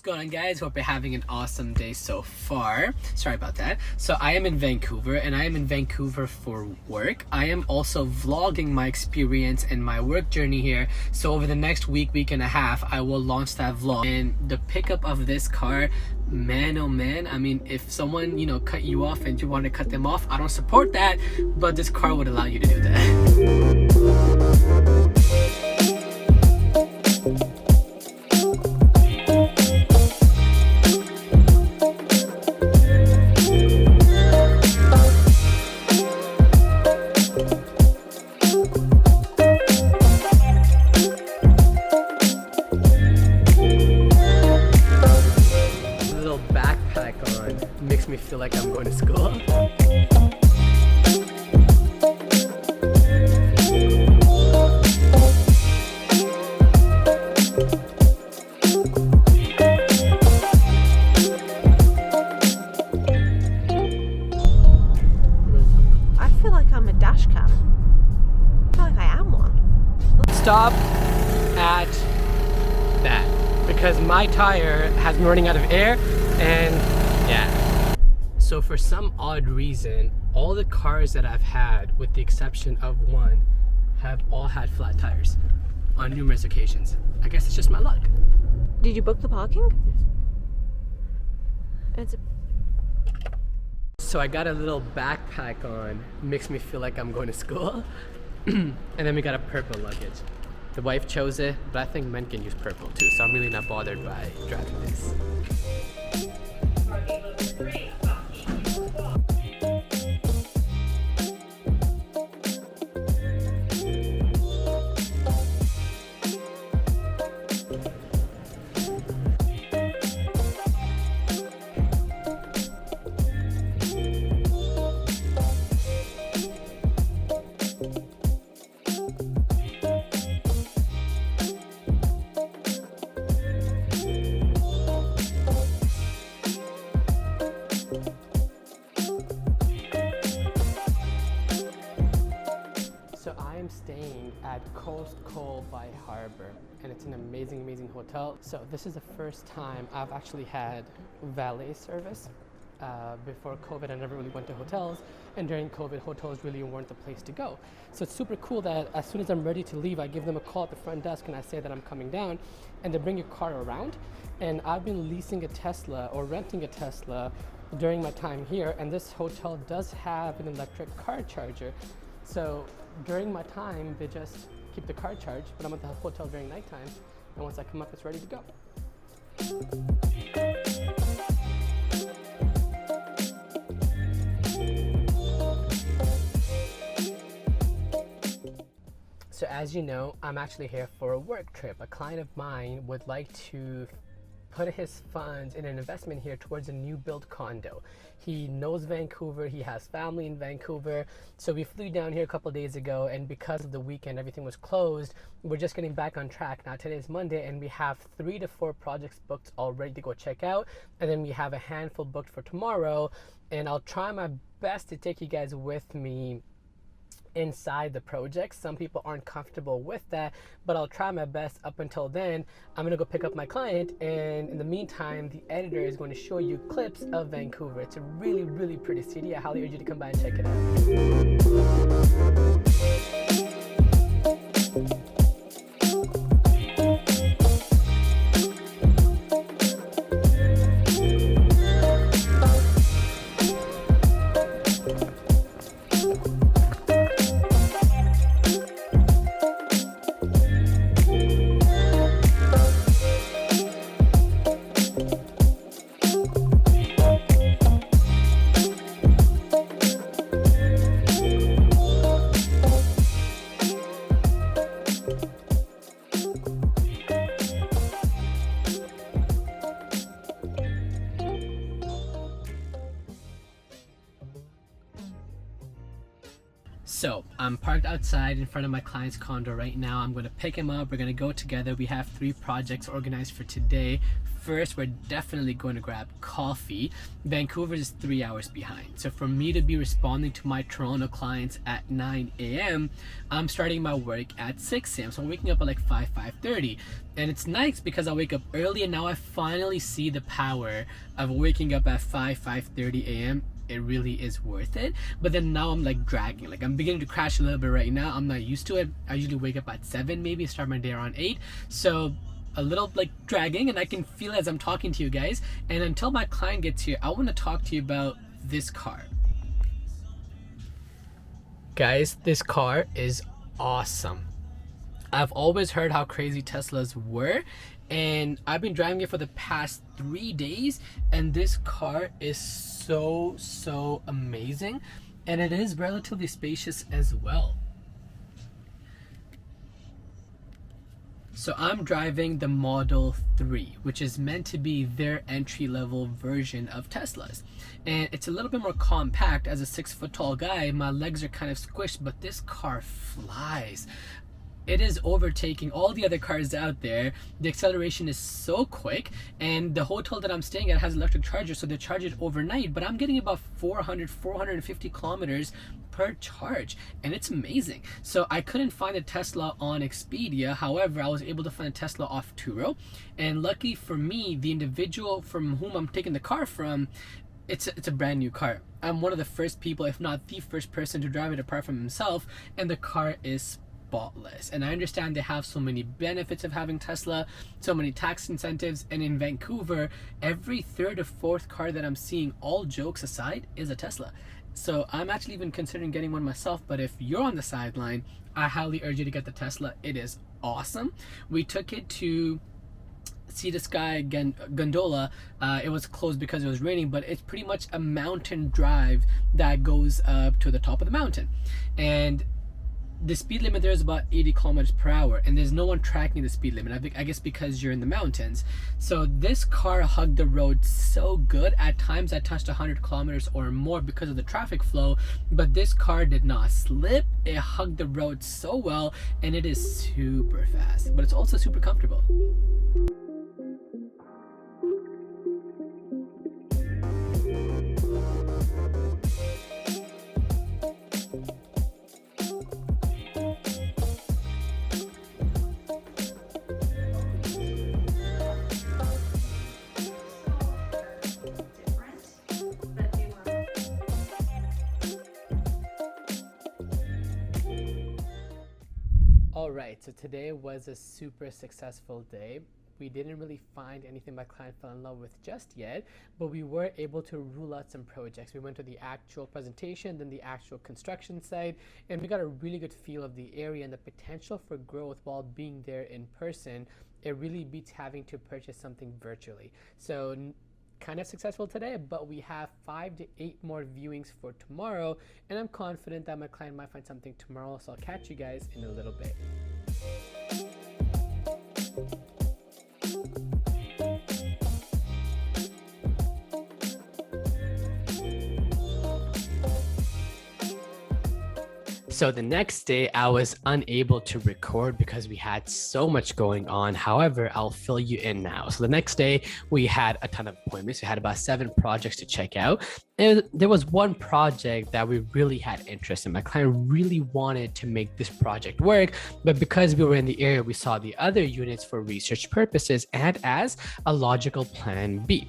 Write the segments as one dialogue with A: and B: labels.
A: What's going on, guys? Hope you're having an awesome day so far. Sorry about that. So I am in Vancouver, and I am in Vancouver for work. I am also vlogging my experience and my work journey here. So over the next week and a half, I will launch that vlog. And the pickup of this car, man oh man, I mean, if someone, cut you off and you want to cut them off, I don't support that, but this car would allow you to do that. Makes me feel like I'm going to school.
B: I feel like I'm a dash cam. I feel like I am one.
A: Stop at that because my tire has been running out of air and yeah. So for some odd reason, all the cars that I've had, with the exception of one, have all had flat tires on numerous occasions. I guess it's just my luck.
B: Did you book the parking?
A: Yes. So I got a little backpack on, makes me feel like I'm going to school. And then we got a purple luggage. The wife chose it, but I think men can use purple too, so I'm really not bothered by driving this. So I am staying at Coast Cole by Harbor, and it's an amazing hotel. So this is the first time I've actually had valet service. Before COVID, I never really went to hotels, and during COVID, hotels really weren't the place to go. So it's super cool that as soon as I'm ready to leave, I give them a call at the front desk and I say that I'm coming down, and they bring your car around. And I've been leasing a Tesla or renting a Tesla during my time here, and this hotel does have an electric car charger. So during my time, they just keep the car charged, but I'm at the hotel during nighttime, and once I come up, it's ready to go. So as you know, I'm actually here for a work trip. A client of mine would like to put his funds in an investment here towards a new build condo. He knows Vancouver, he has family in Vancouver, so we flew down here a couple days ago, and because of the weekend everything was closed, we're just getting back on track. Now today's Monday, and we have 3 to 4 projects booked already to go check out, and then we have a handful booked for tomorrow, and I'll try my best to take you guys with me inside the project. Some people aren't comfortable with that, but I'll try my best. Up until then, I'm gonna go pick up my client, and in the meantime, the editor is going to show you clips of Vancouver. It's a really pretty city. I highly urge you to come by and check it out. So I'm parked outside in front of my client's condo right now. I'm going to pick him up. We're going to go together. We have 3 projects organized for today. first, we're definitely going to grab coffee. Vancouver is 3 hours behind. So for me to be responding to my Toronto clients at 9 a.m., I'm starting my work at 6 a.m. So I'm waking up at like 5:30. And it's nice because I wake up early, and now I finally see the power of waking up at 5:30 a.m. It really is worth it. But then now I'm like dragging, like I'm beginning to crash a little bit right now. I'm not used to it. I usually wake up at 7, maybe start my day around 8. So a little like dragging, and I can feel it as I'm talking to you guys. And until my client gets here, I want to talk to you about this car. Guys, this car is awesome. I've always heard how crazy Teslas were, and I've been driving it for the past 3 days, and this car is so amazing, and it is relatively spacious as well. So I'm driving the Model 3, which is meant to be their entry-level version of Teslas. And it's a little bit more compact. As a 6-foot tall guy, my legs are kind of squished, but this car flies. It is overtaking all the other cars out there. The acceleration is so quick, and the hotel that I'm staying at has electric chargers, so they charge it overnight, but I'm getting about 450 kilometers per charge, and it's amazing. So I couldn't find a Tesla on Expedia. However, I was able to find a Tesla off Turo, and lucky for me, the individual from whom I'm taking the car from, it's a brand new car. I'm one of the first people, if not the first person, to drive it apart from himself, and the car is spotless. And I understand they have so many benefits of having Tesla, so many tax incentives, and in Vancouver, every third or fourth car that I'm seeing, all jokes aside, is a Tesla. So I'm actually even considering getting one myself, but if you're on the sideline, I highly urge you to get the Tesla. It is awesome. We took it to Sea to Sky Gondola. It was closed because it was raining, but it's pretty much a mountain drive that goes up to the top of the mountain. And the speed limit there is about 80 kilometers per hour, and there's no one tracking the speed limit. I guess because you're in the mountains. So this car hugged the road so good. At times I touched 100 kilometers or more because of the traffic flow, but this car did not slip. It hugged the road so well, and it is super fast, but it's also super comfortable. Alright, so today was a super successful day. We didn't really find anything my client fell in love with just yet, but we were able to rule out some projects. We went to the actual presentation, then the actual construction site, and we got a really good feel of the area and the potential for growth while being there in person. It really beats having to purchase something virtually. So kind of successful today, but we have 5 to 8 more viewings for tomorrow, and I'm confident that my client might find something tomorrow, so I'll catch you guys in a little bit. So the next day I was unable to record because we had so much going on. However, I'll fill you in now. So the next day we had a ton of appointments. We had about 7 projects to check out. And there was one project that we really had interest in. My client really wanted to make this project work, but because we were in the area, we saw the other units for research purposes and as a logical plan B.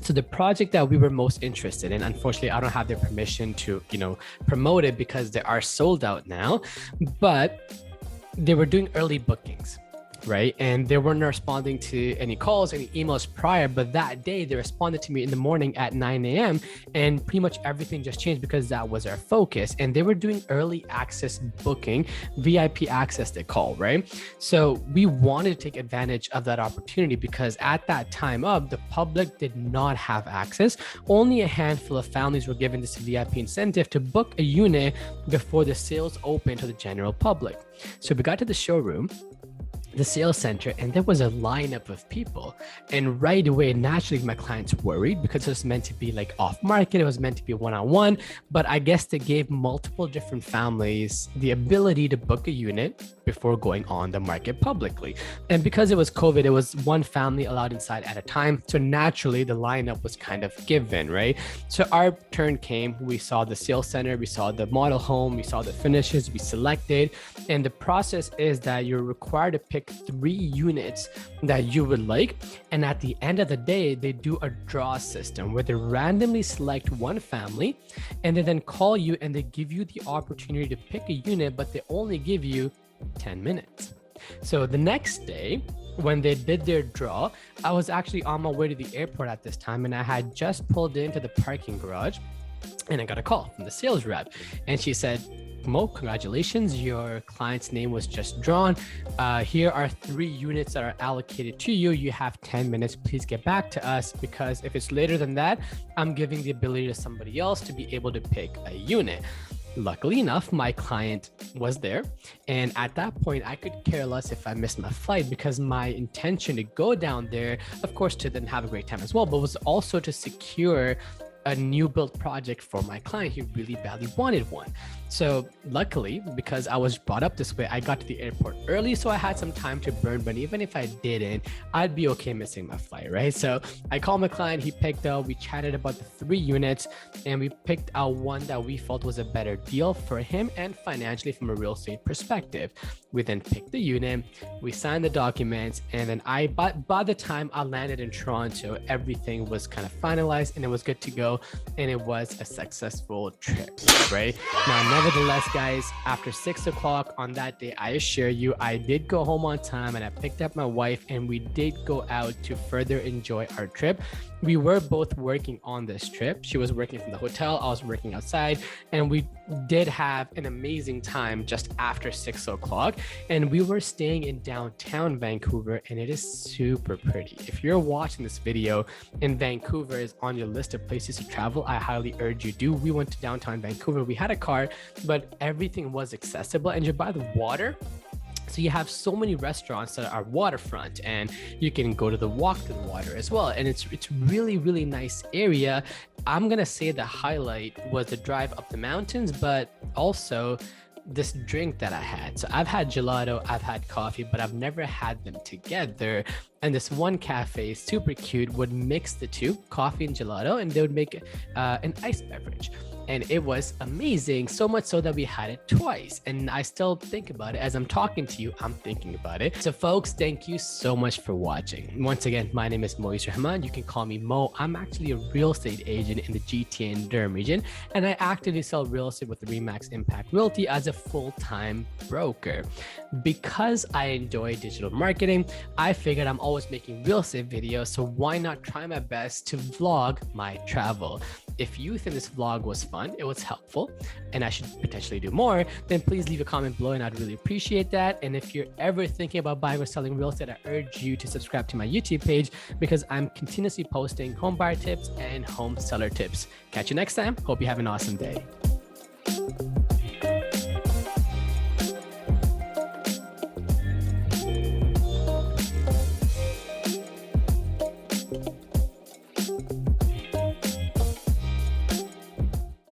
A: So the project that we were most interested in, unfortunately, I don't have their permission to, promote it because they are sold out now, but they were doing early bookings, right? And they weren't responding to any calls, any emails prior, but that day they responded to me in the morning at 9 a.m. and pretty much everything just changed because that was our focus. And they were doing early access booking, VIP access they call, right? So we wanted to take advantage of that opportunity because at that time the public did not have access. Only a handful of families were given this VIP incentive to book a unit before the sales opened to the general public. So we got to the showroom. the sales center, and there was a lineup of people. And right away, naturally, my clients worried because it was meant to be like off market. It was meant to be one-on-one, but I guess they gave multiple different families the ability to book a unit before going on the market publicly. And because it was COVID, it was one family allowed inside at a time. So naturally, the lineup was kind of given, right? So our turn came. We saw the sales center, we saw the model home, we saw the finishes, we selected. And the process is that you're required to pick 3 units that you would like. And at the end of the day, they do a draw system where they randomly select one family and they then call you and they give you the opportunity to pick a unit, but they only give you 10 minutes. So the next day, when they did their draw, I was actually on my way to the airport at this time, and I had just pulled into the parking garage and I got a call from the sales rep, and she said, Mo, congratulations, your client's name was just drawn. Here are 3 units that are allocated to you. You have 10 minutes. Please get back to us, because if it's later than that, I'm giving the ability to somebody else to be able to pick a unit. Luckily enough, my client was there. And at that point, I could care less if I missed my flight, because my intention to go down there, of course, to then have a great time as well, but was also to secure a new build project for my client. He really badly wanted one. So luckily, because I was brought up this way, I got to the airport early, so I had some time to burn. But even if I didn't, I'd be okay missing my flight, right? So I called my client, he picked up, we chatted about the 3 units, and we picked out one that we felt was a better deal for him and financially from a real estate perspective. We then picked the unit, we signed the documents, and then by the time I landed in Toronto, everything was kind of finalized and it was good to go, and it was a successful trip, right? Now, nevertheless, guys, after 6 o'clock on that day, I assure you, I did go home on time and I picked up my wife and we did go out to further enjoy our trip. We were both working on this trip. She was working from the hotel, I was working outside, and we did have an amazing time just after 6 o'clock. And we were staying in downtown Vancouver, and it is super pretty. If you're watching this video and Vancouver is on your list of places to travel, I highly urge you do. We went to downtown Vancouver. We had a car, but everything was accessible, and you're by the water. So you have so many restaurants that are waterfront, and you can go to the walk to the water as well. And it's really, really nice area. I'm gonna say the highlight was the drive up the mountains, but also this drink that I had. So I've had gelato, I've had coffee, but I've never had them together. And this one cafe, super cute, would mix the two, coffee and gelato, and they would make an iced beverage. And it was amazing, so much so that we had it twice. And I still think about it. As I'm talking to you, I'm thinking about it. So folks, thank you so much for watching. Once again, my name is Moiz Rahman. You can call me Mo. I'm actually a real estate agent in the GTA and Durham region, and I actively sell real estate with the Remax Impact Realty as a full-time broker. Because I enjoy digital marketing, I figured I'm always making real estate videos, so why not try my best to vlog my travel? If you think this vlog was fun, it was helpful, and I should potentially do more, then please leave a comment below and I'd really appreciate that. And if you're ever thinking about buying or selling real estate, I urge you to subscribe to my YouTube page, because I'm continuously posting home buyer tips and home seller tips. Catch you next time. Hope you have an awesome day.